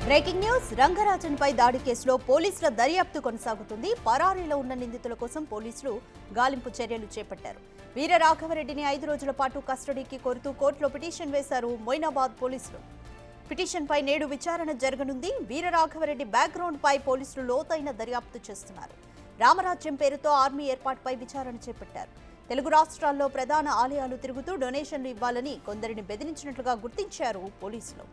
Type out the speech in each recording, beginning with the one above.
Breaking news రంగరాజన్పై దాడి కేసులో పోలీసుల దర్యాప్తు కొనసాగుతుంది. పరారీలో ఉన్న నిందితుల కోసం పోలీసులు గాలింపు చర్యలు చేపట్టారు. వీరరాఘవరెడ్డిని 5 రోజుల పాటు కస్టడీకి కోరుతూ కోర్టులో పిటిషన్ వేశారు మొయినాబాద్ పోలీసులు. పిటిషన్పై నేడు విచారణ జరగనుంది. వీరరాఘవరెడ్డి బ్యాక్గ్రౌండ్ పై పోలీసులు లోతైన దర్యాప్తు చేస్తున్నారు. రామరాజ్యం పేరుతో ఆర్మీ ఏర్పాటుపై విచారణ చేపట్టారు. తెలుగు రాష్ట్రాల్లో ప్రధాన ఆలయాలు తిరుగుతూ డొనేషన్లు ఇవ్వాలని కొందరిని బెదిరించినట్లుగా గుర్తించారు పోలీసులు.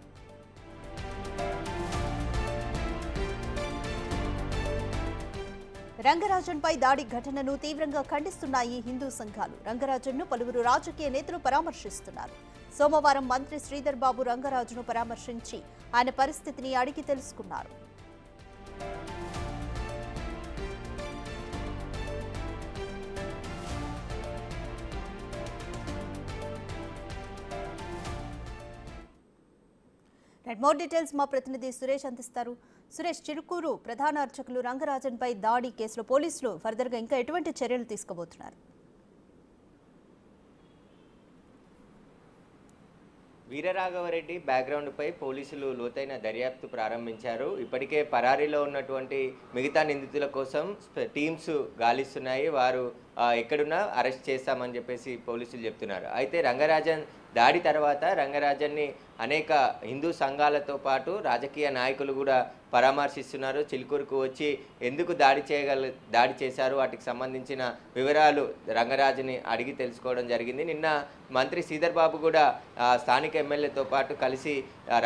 రంగరాజన్పై దాడి ఘటనను తీవ్రంగా ఖండిస్తున్నాయి హిందూ సంఘాలు. రంగరాజన్ను పలువురు రాజకీయ నేతలు పరామర్శిస్తున్నారు. సోమవారం మంత్రి శ్రీధర్ బాబు రంగరాజును పరామర్శించి ఆయన పరిస్థితిని అడిగి తెలుసుకున్నారు. మోర్ డీటెయిల్స్ మా ప్రతినిధి సురేష్ అందిస్తారు. సురేష్, చిలుకూరు ప్రధాన అర్చకులు రంగరాజన్పై దాడి కేసులో పోలీసులు ఫర్దర్గా ఇంకా ఎటువంటి చర్యలు తీసుకోబోతున్నారు? వీరరాఘవరెడ్డి బ్యాక్గ్రౌండ్పై పోలీసులు లోతైన దర్యాప్తు ప్రారంభించారు. ఇప్పటికే పరారీలో ఉన్నటువంటి మిగతా నిందితుల కోసం టీమ్స్ గాలిస్తున్నాయి. వారు ఎక్కడున్నా అరెస్ట్ చేస్తామని చెప్పేసి పోలీసులు చెప్తున్నారు. అయితే రంగరాజన్ దాడి తర్వాత రంగరాజన్ని అనేక హిందూ సంఘాలతో పాటు రాజకీయ నాయకులు కూడా పరామర్శిస్తున్నారు. చిలుకూరుకు వచ్చి ఎందుకు దాడి చేశారు, వాటికి సంబంధించిన వివరాలు రంగరాజుని అడిగి తెలుసుకోవడం జరిగింది. నిన్న మంత్రి శ్రీధర్ బాబు కూడా స్థానిక ఎమ్మెల్యేతో పాటు కలిసి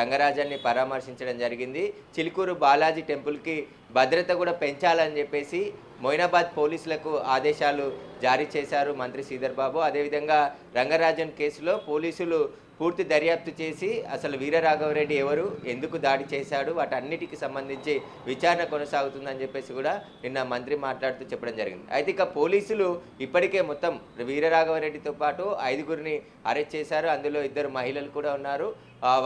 రంగరాజన్ని పరామర్శించడం జరిగింది. చిలుకూరు బాలాజీ టెంపుల్కి భద్రత కూడా పెంచాలని చెప్పేసి మొయినాబాద్ పోలీసులకు ఆదేశాలు జారీ చేశారు మంత్రి శ్రీధర్ బాబు. అదేవిధంగా రంగరాజన్ కేసులో పోలీసులు పూర్తి దర్యాప్తు చేసి అసలు వీరరాఘవరెడ్డి ఎవరు, ఎందుకు దాడి చేశాడు, వాటన్నిటికి సంబంధించి విచారణ కొనసాగుతుందని చెప్పేసి కూడా నిన్న మంత్రి మాట్లాడుతూ చెప్పడం జరిగింది. అయితే ఇక పోలీసులు ఇప్పటికే మొత్తం వీరరాఘవరెడ్డితో పాటు 5గురిని అరెస్ట్ చేశారు. అందులో 2 మహిళలు కూడా ఉన్నారు.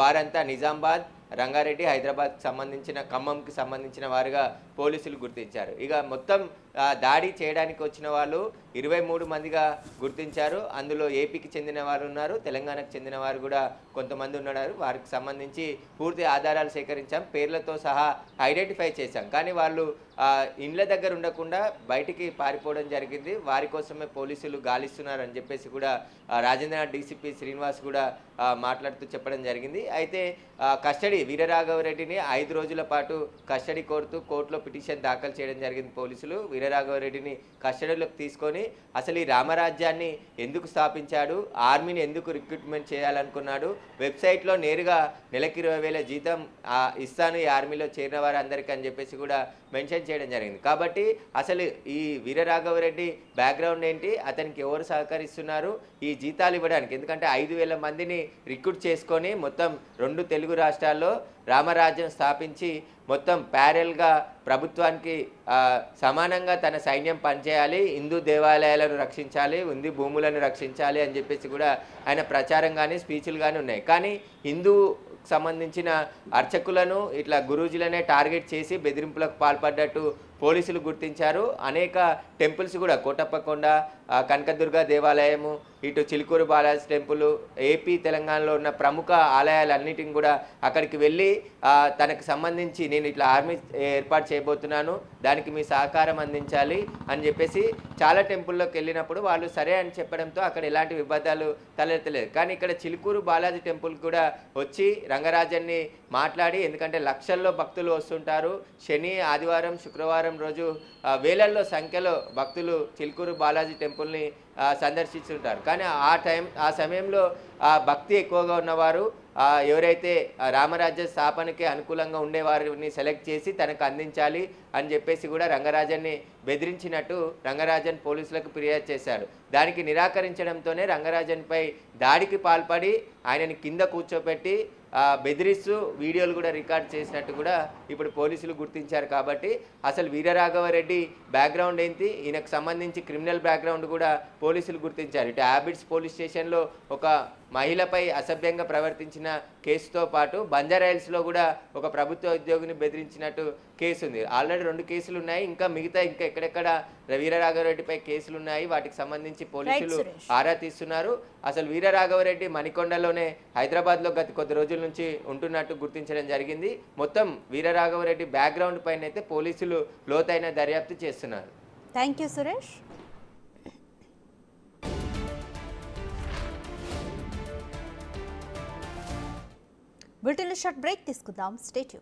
వారంతా నిజామాబాద్, రంగారెడ్డి, హైదరాబాద్కి సంబంధించిన ఖమ్మంకి సంబంధించిన వారుగా పోలీసులు గుర్తించారు. ఇక మొత్తం దాడి చేయడానికి వచ్చిన వాళ్ళు 23 మందిగా గుర్తించారు. అందులో ఏపీకి చెందిన వారు ఉన్నారు, తెలంగాణకు చెందిన వారు కూడా కొంతమంది ఉన్నారు. వారికి సంబంధించి పూర్తి ఆధారాలు సేకరించాం, పేర్లతో సహా ఐడెంటిఫై చేశాం. కానీ వాళ్ళు ఇండ్ల దగ్గర ఉండకుండా బయటికి పారిపోవడం జరిగింది. వారి కోసమే పోలీసులు గాలిస్తున్నారని చెప్పేసి కూడా రాజేంద్రనాథ్ డీసీపీ శ్రీనివాస్ కూడా మాట్లాడుతూ చెప్పడం జరిగింది. అయితే వీరరాఘవరెడ్డిని 5 రోజుల పాటు కస్టడీ కోరుతూ కోర్టులో పిటిషన్ దాఖలు చేయడం జరిగింది. పోలీసులు వీరరాఘవరెడ్డిని కస్టడీలోకి తీసుకొని అసలు ఈ రామరాజ్యాన్ని ఎందుకు స్థాపించాడు, ఆర్మీని ఎందుకు రిక్రూట్మెంట్ చేయాలనుకున్నాడు, వెబ్సైట్లో నేరుగా నెలకి 20,000 జీతం ఇస్తాను ఈ ఆర్మీలో చేరిన వారందరికీ అని చెప్పేసి కూడా మెన్షన్ చేయడం జరిగింది. కాబట్టి అసలు ఈ వీరరాఘవరెడ్డి బ్యాక్గ్రౌండ్ ఏంటి, అతనికి ఎవరు సహకరిస్తున్నారు ఈ జీతాలు ఇవ్వడానికి? ఎందుకంటే 5,000 మందిని రిక్రూట్ చేసుకొని మొత్తం 2 తెలుగు రాష్ట్రాల్లో రామరాజ్యం స్థాపించి మొత్తం ప్యారల్గా ప్రభుత్వానికి సమానంగా తన సైన్యం పనిచేయాలి, హిందూ దేవాలయాలను రక్షించాలి, హిందూ భూములను రక్షించాలి అని చెప్పేసి కూడా ఆయన ప్రచారం కానీ స్పీచ్లు కానీ ఉన్నాయి. కానీ హిందూ సంబంధించిన అర్చకులను ఇట్లా గురూజీలనే టార్గెట్ చేసి బెదిరింపులకు పాల్పడ్డట్టు పోలీసులు గుర్తించారు. అనేక టెంపుల్స్ కూడా కోటప్పకొండ, కనకదుర్గ దేవాలయము, ఇటు చిలుకూరు బాలాజీ టెంపుల్, ఏపీ తెలంగాణలో ఉన్న ప్రముఖ ఆలయాలన్నిటిని కూడా అక్కడికి వెళ్ళి తనకు సంబంధించి నేను ఇట్లా ఆర్మీ ఏర్పాటు చేయబోతున్నాను, దానికి మీ సహకారం అందించాలి అని చెప్పేసి చాలా టెంపుల్లోకి వెళ్ళినప్పుడు వాళ్ళు సరే అని చెప్పడంతో అక్కడ ఎలాంటి వివాదాలు తలెత్తలేదు. కానీ ఇక్కడ చిలుకూరు బాలాజీ టెంపుల్ కూడా వచ్చి రంగరాజన్ని మాట్లాడి, ఎందుకంటే లక్షల్లో భక్తులు వస్తుంటారు, శని, ఆదివారం, శుక్రవారం రోజు వేలల్లో సంఖ్యలో భక్తులు చిలుకూరు బాలాజీ టెంపుల్ని సందర్శిస్తుంటారు. కానీ ఆ సమయంలో భక్తి ఎక్కువగా ఉన్నవారు ఎవరైతే రామరాజ్య స్థాపనకి అనుకూలంగా ఉండేవారిని సెలెక్ట్ చేసి తనకు అందించాలి అని చెప్పేసి కూడా రంగరాజన్ని బెదిరించినట్టు రంగరాజన్ పోలీసులకు ఫిర్యాదు చేశాడు. దానికి నిరాకరించడంతోనే రంగరాజన్పై దాడికి పాల్పడి ఆయనని కింద కూర్చోపెట్టి బెదిరిస్తూ వీడియోలు కూడా రికార్డ్ చేసినట్టు కూడా ఇప్పుడు పోలీసులు గుర్తించారు. కాబట్టి అసలు వీరరాఘవరెడ్డి బ్యాక్గ్రౌండ్ ఏంటి, ఈయనకు సంబంధించి క్రిమినల్ బ్యాక్గ్రౌండ్ కూడా పోలీసులు గుర్తించారు. ఇటు హ్యాబిట్స్ పోలీస్ స్టేషన్లో ఒక మహిళపై అసభ్యంగా ప్రవర్తించిన కేసుతో పాటు బంజారాహిల్స్లో కూడా ఒక ప్రభుత్వ ఉద్యోగిని బెదిరించినట్టు కేసు ఉంది. ఆల్రెడీ 2 కేసులు ఉన్నాయి. ఇంకా ఎక్కడెక్కడ వీరరాఘవరెడ్డిపై కేసులు ఉన్నాయి. వాటికి సంబంధించి పోలీసులు ఆరా తీస్తున్నారు. అసలు వీరరాఘవరెడ్డి మణికొండలోనే హైదరాబాద్లో గత కొద్ది రోజుల నుంచి ఉంటున్నట్టు గుర్తించడం జరిగింది. మొత్తం వీరరాఘవరెడ్డి బ్యాక్గ్రౌండ్ పైన అయితే పోలీసులు లోతైన దర్యాప్తు చేస్తున్నారు. Thank you Suresh. బులెటిన్లో షార్ట్ బ్రేక్ తీసుకుందాం. Stay tune.